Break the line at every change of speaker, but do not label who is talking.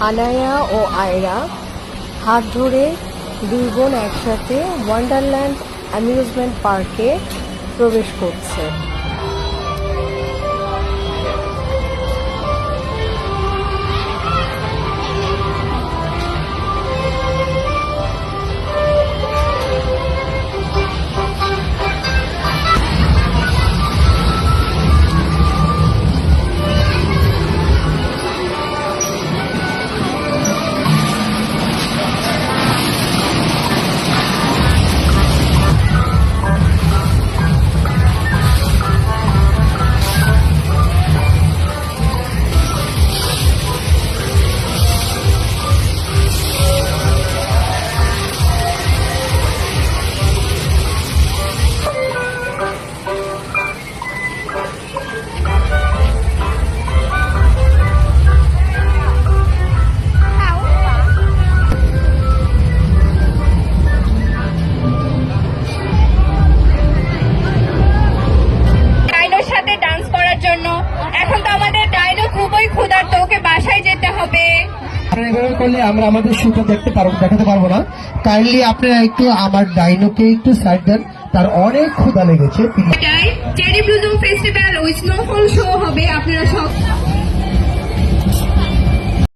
আনায়া ও আয়রা হাত ধরে দুই বোন একসাথে ওয়ান্ডারল্যান্ড অ্যামিউজমেন্ট পার্কে প্রবেশ করছে।
এখন তো আমাদের ডাইনো খুবই ক্ষুধার্ত, ওকে বাসায় যেতে হবে।
এভাবে করলে আমরা আমাদের শুটা দেখাতে পারবো না। কাইন্ডলি আপনারা একটু আমার ডাইনোকে একটু সাইড দেন, তার অনেক ক্ষুধা লেগেছে।
চেরি ব্লুজম ফেস্টিভ্যাল ওই স্নোফল শো হবে, আপনারা সব